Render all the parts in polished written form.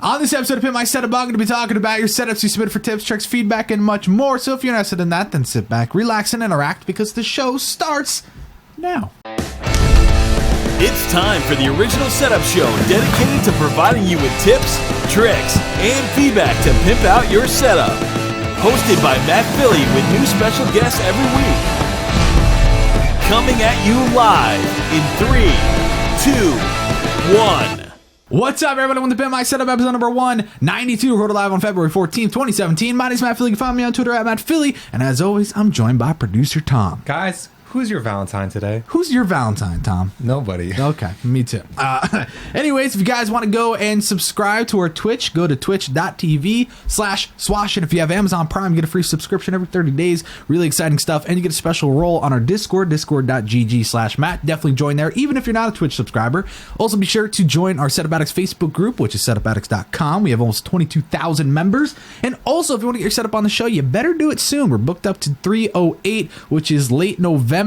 On this episode of Pimp My Setup, I'm going to be talking about your setups you submit for tips, tricks, feedback, and much more. So if you're interested in that, then sit back, relax, and interact because the show starts now. It's time for the original setup show dedicated to providing you with tips, tricks, and feedback to pimp out your setup. Hosted by Matt Philly with new special guests every week. Coming at you live in 3, 2, 1. What's up, everybody? Welcome to Pimp My Setup, episode number 192, recorded live on February 14th, 2017. My name's Matt Philly. You can find me on Twitter at Matt Philly. And as always, I'm joined by producer Tom. Guys, who's your Valentine today? Who's your Valentine, Tom? Nobody. Okay, me too. Anyways, if you guys want to go and subscribe to our Twitch, go to twitch.tv/swashin. If you have Amazon Prime, you get a free subscription every 30 days. Really exciting stuff. And you get a special role on our Discord, discord.gg/Matt. Definitely join there, even if you're not a Twitch subscriber. Also, be sure to join our Setup Addicts Facebook group, which is setupaddicts.com. We have almost 22,000 members. And also, if you want to get your setup on the show, you better do it soon. We're booked up to 308, which is late November.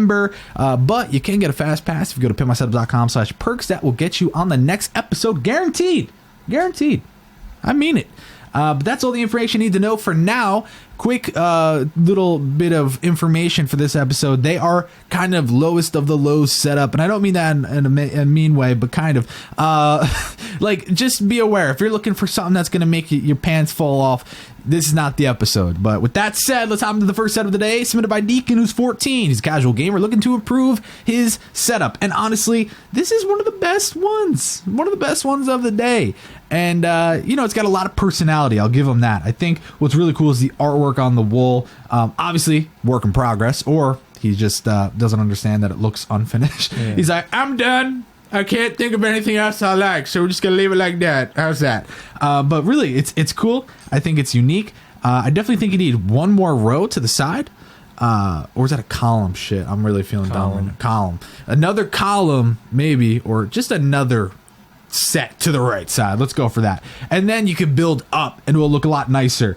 But you can get a fast pass if you go to pimpmysetup.com/perks. That will get you on the next episode, guaranteed. I mean it. But that's all the information you need to know for now. Quick little bit of information for this episode. They are kind of lowest of the low setup, and I don't mean that in a mean way, but kind of like, just be aware if you're looking for something that's going to make your pants fall off, this is not the episode. But with that said, let's hop into the first set of the day, submitted by Deakin, who's 14. He's a casual gamer looking to improve his setup. And honestly, this is one of the best ones. One of the best ones of the day. And, it's got a lot of personality. I'll give him that. I think what's really cool is the artwork on the wool. Obviously, work in progress, or he just doesn't understand that it looks unfinished. Yeah. He's like, I'm done. I can't think of anything else I like, so we're just going to leave it like that. How's that? But really, it's cool. I think it's unique. I definitely think you need one more row to the side. Or is that a column? Shit, I'm really feeling dumb. Column. Another column, maybe, or just another set to the right side. Let's go for that. And then you can build up, and it will look a lot nicer.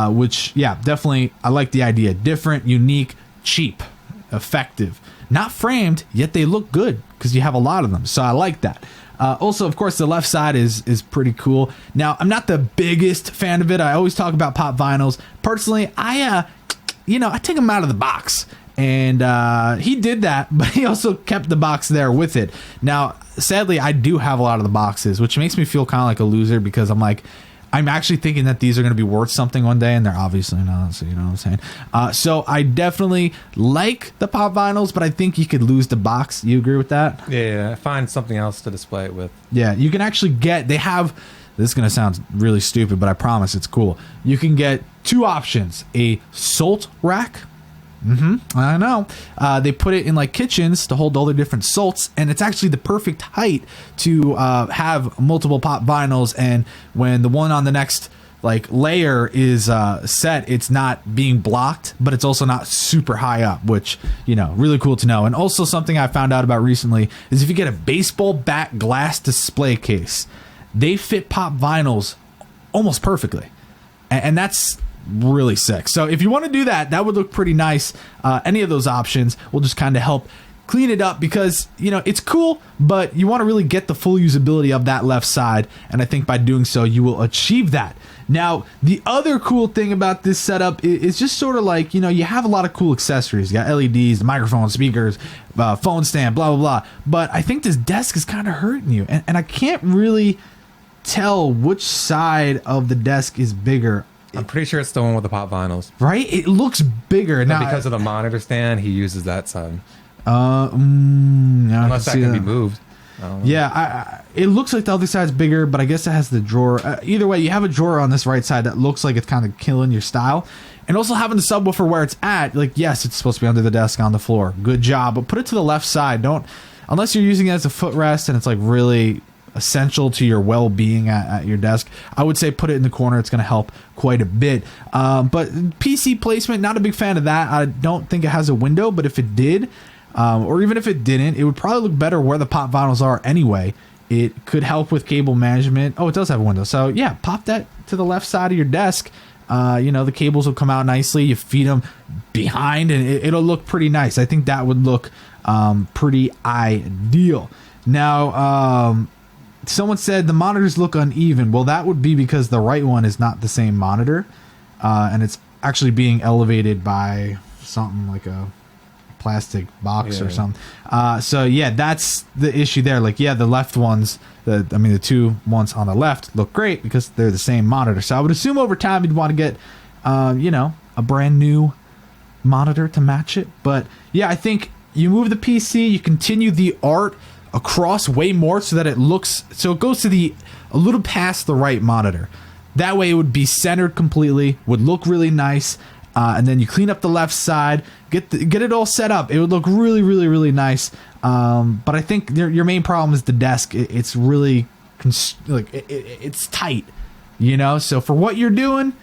Which, yeah, definitely, I like the idea. Different, unique, cheap, effective. Not framed, yet they look good because you have a lot of them. So I like that. Also, of course, the left side is pretty cool. Now, I'm not the biggest fan of it. I always talk about pop vinyls. Personally, I take them out of the box. And he did that, but he also kept the box there with it. Now, sadly, I do have a lot of the boxes, which makes me feel kind of like a loser because I'm actually thinking that these are going to be worth something one day, and they're obviously not, so you know what I'm saying? So I definitely like the pop vinyls, but I think you could lose the box. You agree with that? Yeah, find something else to display it with. Yeah, you can actually this is going to sound really stupid, but I promise it's cool. You can get two options, a salt rack. I know. They put it in like kitchens to hold all the different salts, and it's actually the perfect height to have multiple pop vinyls. And when the one on the next layer is set, it's not being blocked, but it's also not super high up, which really cool to know. And also something I found out about recently is if you get a baseball bat glass display case, they fit pop vinyls almost perfectly, and that's really sick. So if you want to do that, that would look pretty nice. Any of those options will just kind of help clean it up because it's cool, but you want to really get the full usability of that left side, and I think by doing so you will achieve that. Now, the other cool thing about this setup is just sort of like, you have a lot of cool accessories. You got LEDs, microphone, speakers, phone stand, blah blah blah, but I think this desk is kind of hurting you, and I can't really tell which side of the desk is bigger. I'm pretty sure it's the one with the pop vinyls. Right? It looks bigger. Now, because of the monitor stand, he uses that side. Unless that can be moved. Yeah, it looks like the other side's bigger, but I guess it has the drawer. Either way, you have a drawer on this right side that looks like it's kind of killing your style. And also having the subwoofer where it's at, yes, it's supposed to be under the desk on the floor. Good job. But put it to the left side. Unless you're using it as a footrest and it's really essential to your well-being at your desk, I would say put it in the corner. It's going to help quite a bit. But PC placement, not a big fan of that. I don't think it has a window, but if it did, or even if it didn't, it would probably look better where the pop vinyls are anyway. It could help with cable management. Oh, it does have a window. So yeah, pop that to the left side of your desk. The cables will come out nicely. You feed them behind and it'll look pretty nice. I think that would look pretty ideal. Now, someone said the monitors look uneven. Well, that would be because the right one is not the same monitor, and it's actually being elevated by something like a plastic box or something. So yeah, that's the issue there. Like, yeah, the left ones, the two ones on the left look great because they're the same monitor. So I would assume over time you'd want to get, a brand new monitor to match it. But yeah, I think you move the PC, you continue the art across way more so that it goes to a little past the right monitor. That way it would be centered completely, would look really nice. And then you clean up the left side, get it all set up. It would look really, really, really nice. But I think your main problem is the desk. It's really it's tight, So for what you're doing,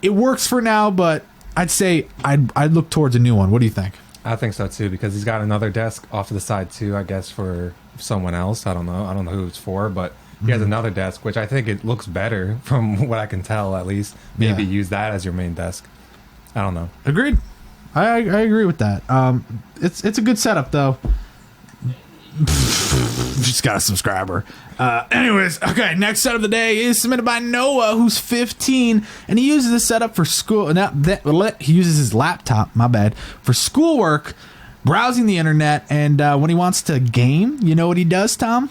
it works for now. But I'd say I'd look towards a new one. What do you think? I think so too, because he's got another desk off to the side too, I guess, for someone else. I don't know who it's for, but he has another desk, which I think it looks better from what I can tell, at least. Maybe use that as your main desk. I don't know. Agreed. I agree with that. It's a good setup though. Just got a subscriber. Anyways, okay. Next setup of the day is submitted by Noah, who's 15, and he uses this setup for school. He uses his laptop. My bad, for schoolwork, browsing the internet, and when he wants to game, you know what he does, Tom?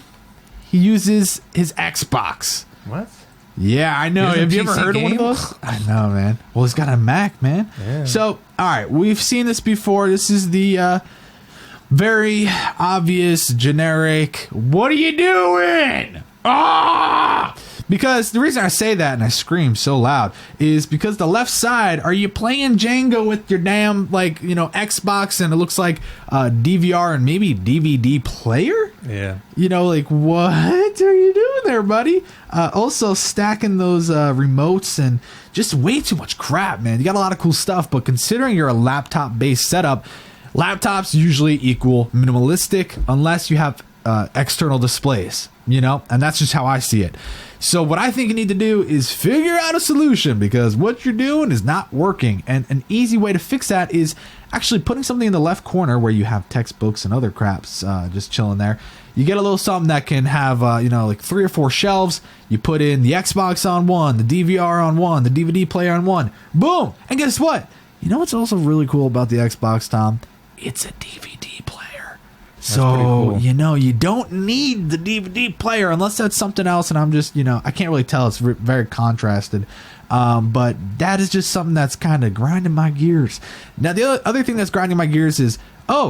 He uses his Xbox. What? Yeah, I know. Have you ever heard of one of those? I know, man. Well, he's got a Mac, man. Yeah. So, all right, we've seen this before. This is the very obvious, generic, what are you doing? Ah! Because the reason I say that and I scream so loud is because the left side, are you playing Jenga with your damn, Xbox and it looks like DVR and maybe DVD player? Yeah. What are you doing there, buddy? Also stacking those remotes and just way too much crap, man. You got a lot of cool stuff, but considering you're a laptop-based setup, laptops usually equal minimalistic unless you have external displays, and that's just how I see it. So what I think you need to do is figure out a solution because what you're doing is not working. And an easy way to fix that is actually putting something in the left corner where you have textbooks and other craps just chilling there. You get a little something that can have, 3 or 4 shelves. You put in the Xbox on one, the DVR on one, the DVD player on one. Boom! And guess what? You know what's also really cool about the Xbox, Tom? It's a DVD player. That's pretty cool. You don't need the DVD player unless that's something else. And I'm just, I can't really tell. It's very contrasted. But that is just something that's kind of grinding my gears. Now, the other thing that's grinding my gears is,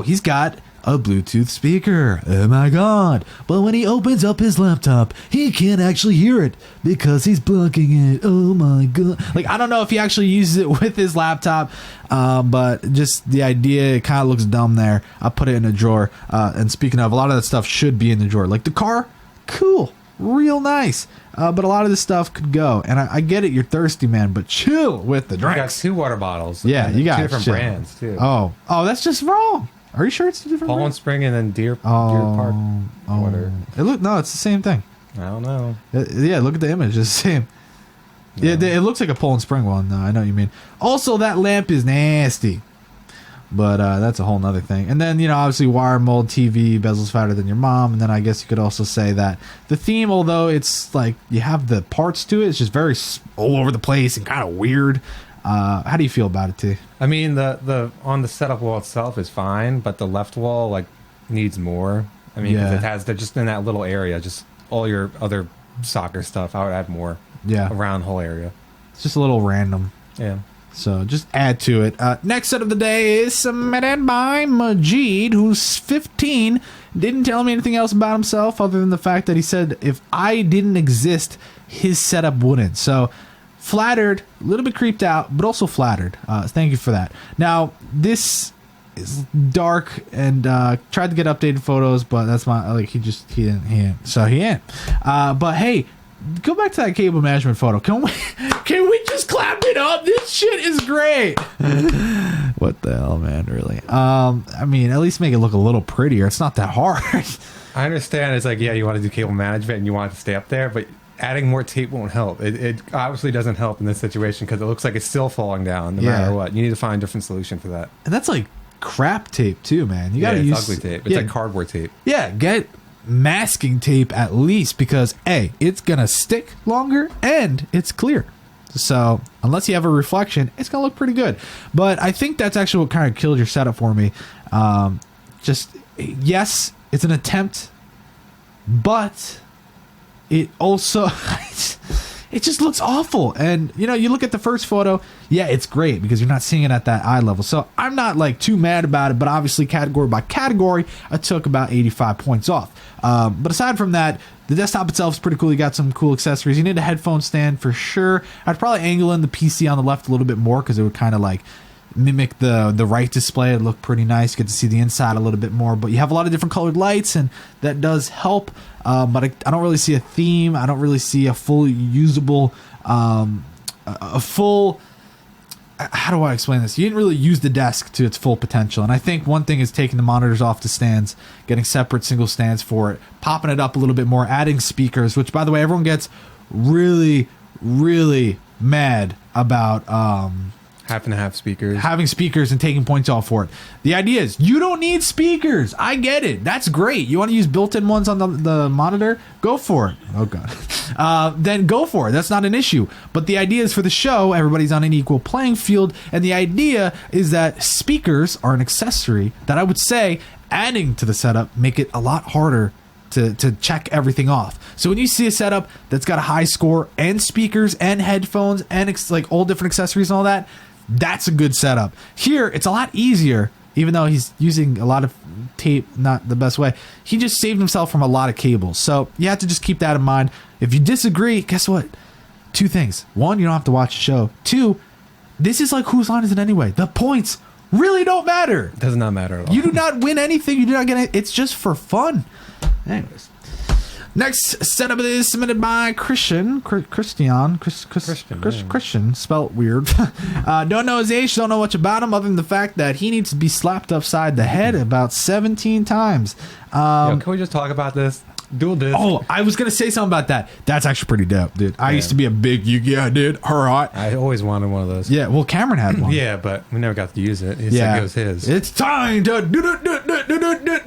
he's got a Bluetooth speaker. Oh my God. But when he opens up his laptop, he can't actually hear it because he's blocking it. Oh my God. I don't know if he actually uses it with his laptop, but just the idea, it kind of looks dumb there. I put it in a drawer. And speaking of, a lot of that stuff should be in the drawer. Like the car, cool, real nice. But a lot of this stuff could go. And I get it, you're thirsty, man, but chill with the drinks. You got 2 water bottles. Yeah, you got 2 different brands, too. Oh, that's just wrong. Are you sure it's 2 different Poland brands? Spring and then Deer Park water. No, it's the same thing. I don't know. Yeah, look at the image. It's the same. No. Yeah, it looks like a Poland Spring one. No, I know what you mean. Also, that lamp is nasty. But that's a whole nother thing. And then, obviously wire mold TV, bezel's fatter than your mom. And then I guess you could also say that the theme, although it's like you have the parts to it, it's just very all over the place and kind of weird. How do you feel about it, T? I mean, the on the setup wall itself is fine, but the left wall needs more. I mean, because they're just in that little area, just all your other soccer stuff. I would add more. Yeah, around the whole area. It's just a little random. Yeah. So just add to it. Next set of the day is submitted by Majid, who's 15. Didn't tell me anything else about himself other than the fact that he said if I didn't exist, his setup wouldn't. So flattered, a little bit creeped out, but also flattered. Thank you for that. Now, this is dark and tried to get updated photos, but that's my, he didn't. So he ain't. But hey, go back to that cable management photo. Can we just clap it up? This shit is great. What the hell, man, really? I mean, at least make it look a little prettier. It's not that hard. I understand it's you want to do cable management and you want it to stay up there, but adding more tape won't help. It obviously doesn't help in this situation because it looks like it's still falling down no matter what. You need to find a different solution for that. And that's crap tape too, man. You gotta use ugly tape. It's like cardboard tape. Yeah, get masking tape at least, because A, it's gonna stick longer and it's clear. So unless you have a reflection, it's gonna look pretty good. But I think that's actually what kind of killed your setup for me. Yes, it's an attempt, but it also it just looks awful. And you know, you look at the first photo, yeah, it's great because you're not seeing it at that eye level. So I'm not like too mad about it, but obviously category by category, I took about 85 points off. But aside from that, the desktop itself is pretty cool. You got some cool accessories. You need a headphone stand for sure. I'd probably angle in the PC on the left a little bit more because it would kind of like mimic the right display. It looked pretty nice. Get to see the inside a little bit more. But you have a lot of different colored lights, and that does help. But I don't really see a theme. I don't really see a fully usable, a full. How do I explain this? You didn't really use the desk to its full potential. And I think one thing is taking the monitors off the stands, getting separate single stands for it, popping it up a little bit more, adding speakers, which, by the way, everyone gets really, really mad about having to have speakers. Having speakers and taking points off for it. The idea is you don't need speakers. I get it. That's great. You want to use built-in ones on the monitor? Go for it. Oh, God. Then go for it. That's not an issue. But the idea is for the show, everybody's on an equal playing field. And the idea is that speakers are an accessory that I would say adding to the setup make it a lot harder to check everything off. So when you see a setup that's got a high score and speakers and headphones and like all different accessories and all that, that's a good setup. Here, it's a lot easier, even though he's using a lot of tape, not the best way. He just saved himself from a lot of cables. So you have to just keep that in mind. If you disagree, guess what? Two things. One, you don't have to watch the show. Two, this is like whose line is it anyway? The points really don't matter. It does not matter at all. You do not win anything. You do not get it. It's just for fun. Anyways. Next setup is submitted by Kristian, spelt weird. Don't know his age, don't know much about him other than the fact that he needs to be slapped upside the head about 17 times. Yo, can we just talk about this? Dual disc. Oh, I was going to say something about that. That's actually pretty dope, dude. I used to be a big Yu-Gi-Oh, dude. All right. I always wanted one of those. Yeah, well, Cameron had one. Yeah, but we never got to use it. He said it was his. It's time to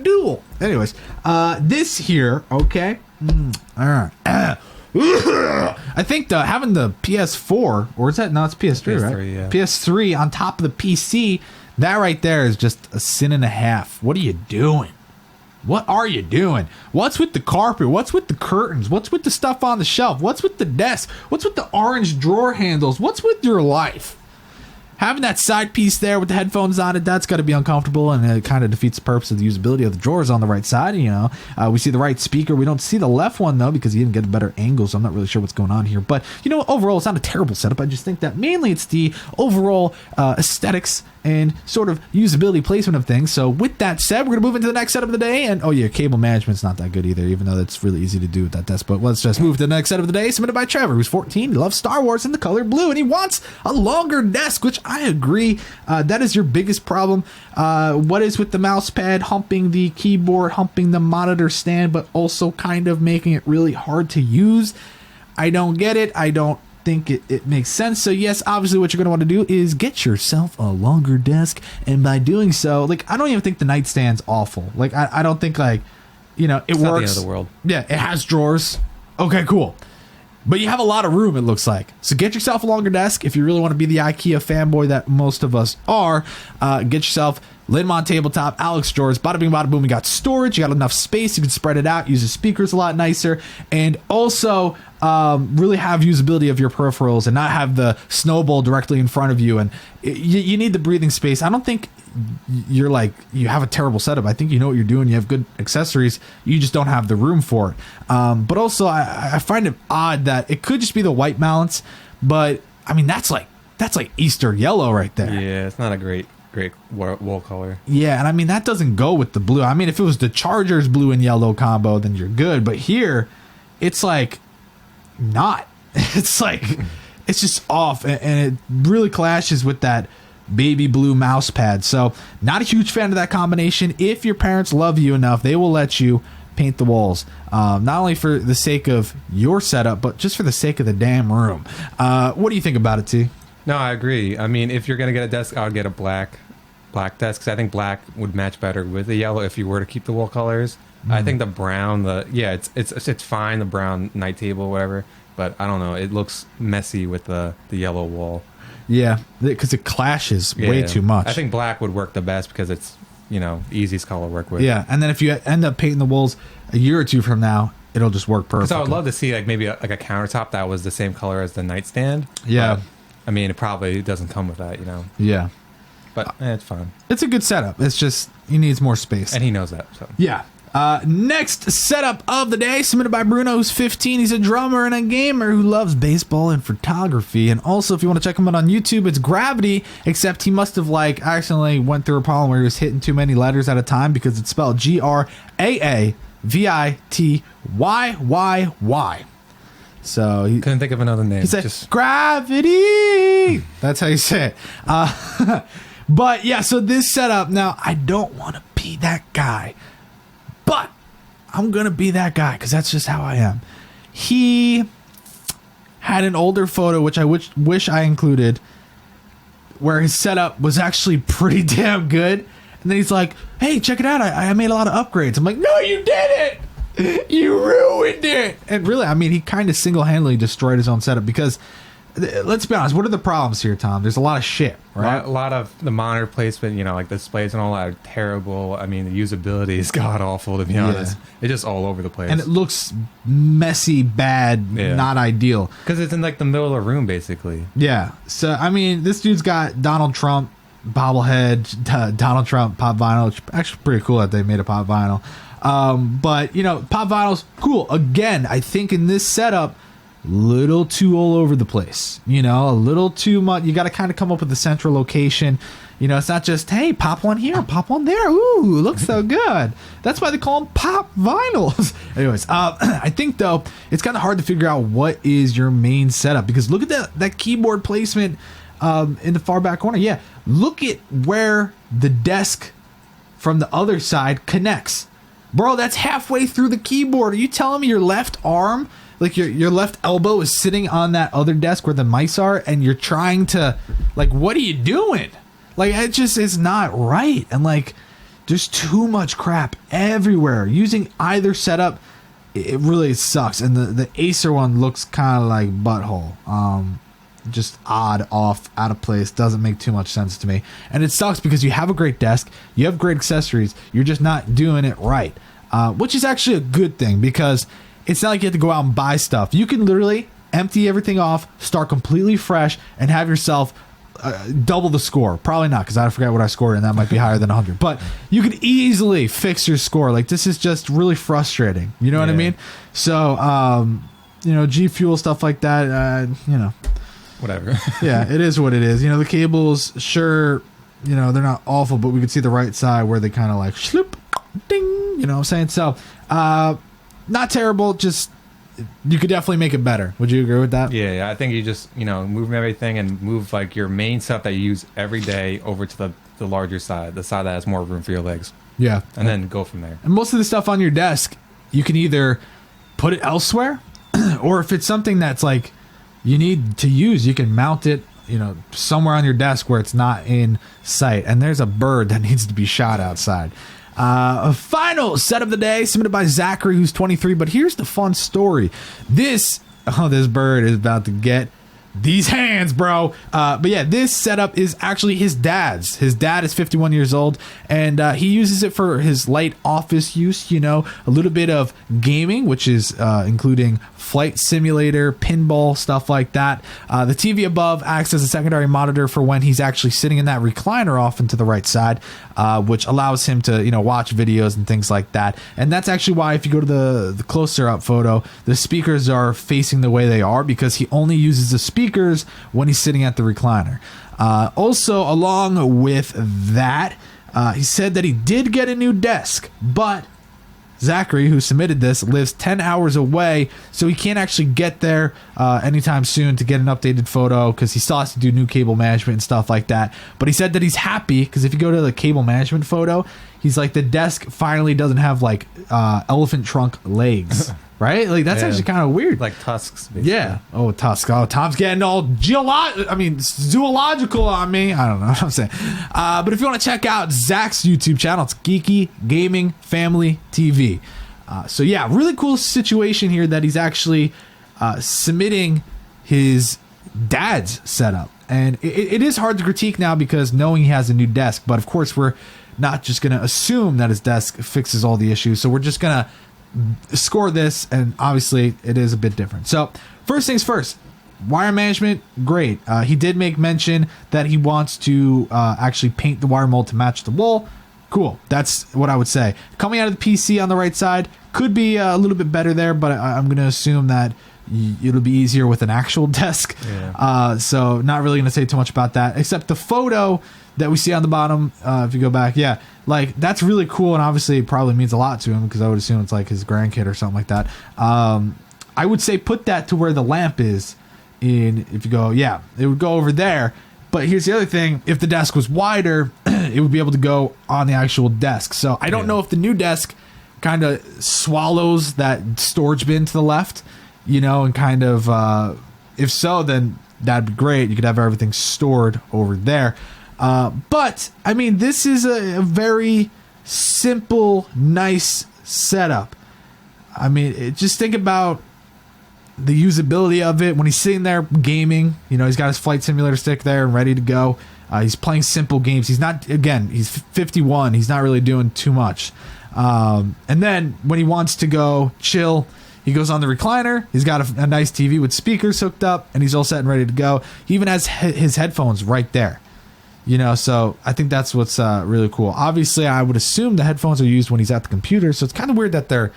duel. Anyways, this here, okay. All right. I think having the PS4, or is that? No, it's PS3, right? Yeah. PS3 on top of the PC, that right there is just a sin and a half. What are you doing? What are you doing? What's with the carpet? What's with the curtains? What's with the stuff on the shelf? What's with the desk? What's with the orange drawer handles? What's with your life? Having that side piece there with the headphones on it, that's got to be uncomfortable, and it kind of defeats the purpose of the usability of the drawers on the right side. You know, we see the right speaker. We don't see the left one, though, because he didn't get a better angle, so I'm not really sure what's going on here. But, you know, overall, it's not a terrible setup. I just think that mainly it's the overall aesthetics and sort of usability placement of things. So with that said, we're going to move into the next setup of the day. And, oh, yeah, cable management's not that good either, even though that's really easy to do with that desk. But let's just move to the next setup of the day, submitted by Trevor, who's 14. He loves Star Wars in the color blue, and he wants a longer desk, which I agree. That is your biggest problem. What is with the mouse pad humping the keyboard, humping the monitor stand, but also kind of making it really hard to use? I don't get it. I don't think it makes sense. So yes, obviously what you're going to want to do is get yourself a longer desk, and by doing so, like, I don't even think the nightstand's awful. Like, I don't think, like, you know, it works. Not the end of the world. Yeah, it has drawers. Okay, cool. But you have a lot of room, it looks like. So get yourself a longer desk. If you really want to be the IKEA fanboy that most of us are, get yourself Linmon tabletop, Alex drawers, bada bing, bada boom. You got storage, you got enough space, you can spread it out, use the speakers a lot nicer, and also really have usability of your peripherals and not have the snowball directly in front of you. And you need the breathing space. I don't think you're like, you have a terrible setup. I think you know what you're doing. You have good accessories. You just don't have the room for it. But also, I find it odd that it could just be the white balance, but I mean, that's like Easter yellow right there. Yeah, it's not a great wall color. Yeah, and I mean, that doesn't go with the blue. I mean, if it was the Chargers blue and yellow combo, then you're good. But here, it's like not. It's like, it's just off, and it really clashes with that baby blue mouse pad. So not a huge fan of that combination. If your parents love you enough, they will let you paint the walls, not only for the sake of your setup, but just for the sake of the damn room. What do you think about it, T? No, I agree. I mean, if you're gonna get a desk, I'll get a black desk, because I think black would match better with the yellow if you were to keep the wall colors. I think the brown, it's fine, the brown night table, whatever. But I don't know. It looks messy with the yellow wall. Yeah, because it clashes way too much. I think black would work the best because it's, easiest color to work with. Yeah, and then if you end up painting the walls a year or two from now, it'll just work perfect. So I would love to see maybe a countertop that was the same color as the nightstand. Yeah. But, it probably doesn't come with that, Yeah. But it's fine. It's a good setup. It's just, he needs more space. And he knows that. So. Yeah. Next setup of the day, submitted by Bruno, who's 15. He's a drummer and a gamer who loves baseball and photography. And also, if you want to check him out on YouTube, it's Gravity, except he must have accidentally went through a problem where he was hitting too many letters at a time because it's spelled GRAAVITYYYY. So he couldn't think of another name. He said, Gravity. That's how you say it. But yeah, so this setup, now I don't want to be that guy, but I'm going to be that guy because that's just how I am. He had an older photo, which I wish I included, where his setup was actually pretty damn good. And then he's like, hey, check it out. I made a lot of upgrades. I'm like, no, you didn't. You ruined it. And really, he kind of single-handedly destroyed his own setup because, let's be honest, what are the problems here, Tom? There's a lot of shit, right? A lot of the monitor placement, like displays and all that are terrible. The usability is god-awful, to be honest. It's just all over the place. And it looks messy, bad, not ideal. Because it's in the middle of the room, basically. Yeah. So, this dude's got Donald Trump bobblehead, Donald Trump pop vinyl. It's actually pretty cool that they made a pop vinyl. But, pop vinyl's cool. Again, I think in this setup, little too all over the place, a little too much. You got to kind of come up with a central location. It's not just, hey, pop one here, pop one there. Ooh, looks so good. That's why they call them pop vinyls. Anyways, I think, though, it's kind of hard to figure out what is your main setup because look at that keyboard placement in the far back corner. Yeah, look at where the desk from the other side connects. Bro, that's halfway through the keyboard. Are you telling me your left arm, your left elbow is sitting on that other desk where the mice are and you're trying to, what are you doing? It just is not right. And, there's too much crap everywhere. Using either setup, it really sucks. And the Acer one looks kind of like butthole. Just odd, off, out of place. Doesn't make too much sense to me. And it sucks because you have a great desk, you have great accessories, you're just not doing it right. Which is actually a good thing because it's not like you have to go out and buy stuff. You can literally empty everything off, start completely fresh, and have yourself double the score. Probably not because I forgot what I scored and that might be higher than 100. But you could easily fix your score. This is just really frustrating. You know what I mean? So, G Fuel, stuff like that, whatever. Yeah, it is what it is. The cables, sure, they're not awful, but we could see the right side where they kind of shloop, ding, you know what I'm saying? So, not terrible, just you could definitely make it better. Would you agree with that? Yeah, I think you just, move everything and move your main stuff that you use every day over to the larger side, the side that has more room for your legs. Yeah. And then go from there. And most of the stuff on your desk, you can either put it elsewhere or if it's something that's you need to use, you can mount it, somewhere on your desk where it's not in sight. And there's a bird that needs to be shot outside. A final set of the day submitted by Zachary, who's 23. But here's the fun story. This bird is about to get these hands, bro. But yeah, this setup is actually his dad's. His dad is 51 years old, and he uses it for his light office use, a little bit of gaming, which is including flight simulator, pinball, stuff like that. The TV above acts as a secondary monitor for when he's actually sitting in that recliner off and to the right side, which allows him to, watch videos and things like that. And that's actually why if you go to the closer up photo, the speakers are facing the way they are because he only uses the speakers when he's sitting at the recliner. Also, along with that, he said that he did get a new desk, but Zachary, who submitted this, lives 10 hours away, so he can't actually get there anytime soon to get an updated photo because he still has to do new cable management and stuff like that. But he said that he's happy because if you go to the cable management photo, he's like, the desk finally doesn't have elephant trunk legs. Right? That's actually kind of weird. Like tusks, basically. Yeah. Oh, tusks. Oh, Tom's getting all zoological on me. I don't know what I'm saying. But if you want to check out Zach's YouTube channel, it's Geeky Gaming Family TV. So yeah, really cool situation here that he's actually submitting his dad's setup. And it is hard to critique now because knowing he has a new desk, but of course we're not just going to assume that his desk fixes all the issues. So we're just going to score this, and obviously it is a bit different. So first things first, wire management, great. He did make mention that he wants to actually paint the wire mold to match the wall. Cool. That's what I would say. Coming out of the PC on the right side could be a little bit better there, but I'm going to assume that it'll be easier with an actual desk. Yeah. So not really going to say too much about that, except the photo that we see on the bottom. If you go back, yeah, like that's really cool, and obviously it probably means a lot to him because I would assume it's like his grandkid or something like that. I would say put that to where the lamp is. If you go, yeah, it would go over there. But here's the other thing: if the desk was wider, it would be able to go on the actual desk. So I don't know if the new desk kind of swallows that storage bin to the left. And kind of, if so, then that'd be great. You could have everything stored over there. But, I mean, this is a very simple, nice setup. I mean, just think about the usability of it when he's sitting there gaming. He's got his flight simulator stick there and ready to go. He's playing simple games. He's 51. He's not really doing too much. And then when he wants to go chill, he goes on the recliner. He's got a nice TV with speakers hooked up, and he's all set and ready to go. He even has his headphones right there. So I think that's what's really cool. Obviously, I would assume the headphones are used when he's at the computer, so it's kind of weird that they're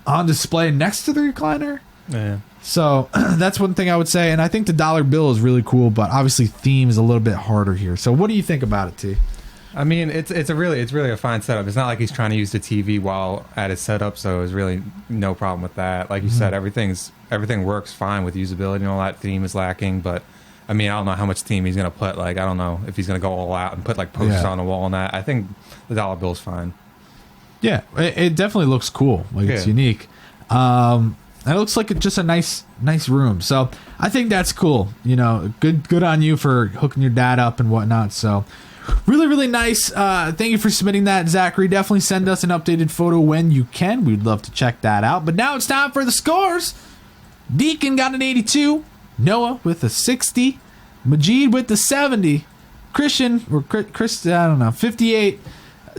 on display next to the recliner. Yeah. So that's one thing I would say, and I think the dollar bill is really cool, but obviously theme is a little bit harder here. So what do you think about it, T? I mean, it's really a fine setup. It's not like he's trying to use the TV while at his setup, so there's really no problem with that. Like you said, everything works fine with usability and all that. Theme is lacking, but I mean, I don't know how much theme he's gonna put. Like, I don't know if he's gonna go all out and put like posters on the wall and that. I think the dollar bill's fine. Yeah, it definitely looks cool. Like it's unique. And it looks like just a nice room. So I think that's cool. Good on you for hooking your dad up and whatnot. So. Really, really nice. Thank you for submitting that, Zachary. Definitely send us an updated photo when you can. We'd love to check that out. But now it's time for the scores. Deakin got an 82. Noah with a 60. Majid with the 70. Kristian, I don't know, 58.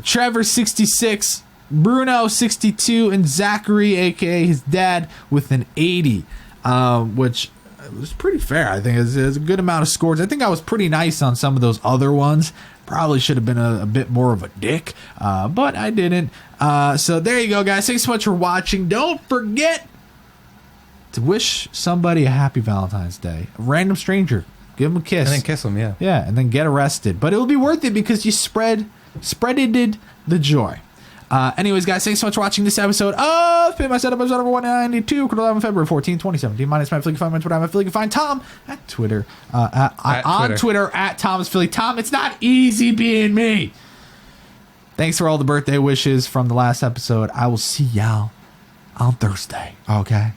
Trevor, 66. Bruno, 62. And Zachary, a.k.a. his dad, with an 80. Which was pretty fair. I think it's a good amount of scores. I think I was pretty nice on some of those other ones. Probably should have been a bit more of a dick, but I didn't. So there you go, guys. Thanks so much for watching. Don't forget to wish somebody a happy Valentine's Day. A random stranger. Give them a kiss. And then kiss them, yeah. Yeah, and then get arrested. But it'll be worth it because you spreaded the joy. Anyways, guys, thanks so much for watching this episode of Pimp My Setup, episode number 192, February 14, 2017. My name is Matt Philly. You can find me on Twitter. I'm Philly. You can find Tom at Twitter. On Twitter at Thomas Philly. Tom, it's not easy being me. Thanks for all the birthday wishes from the last episode. I will see y'all on Thursday. Okay?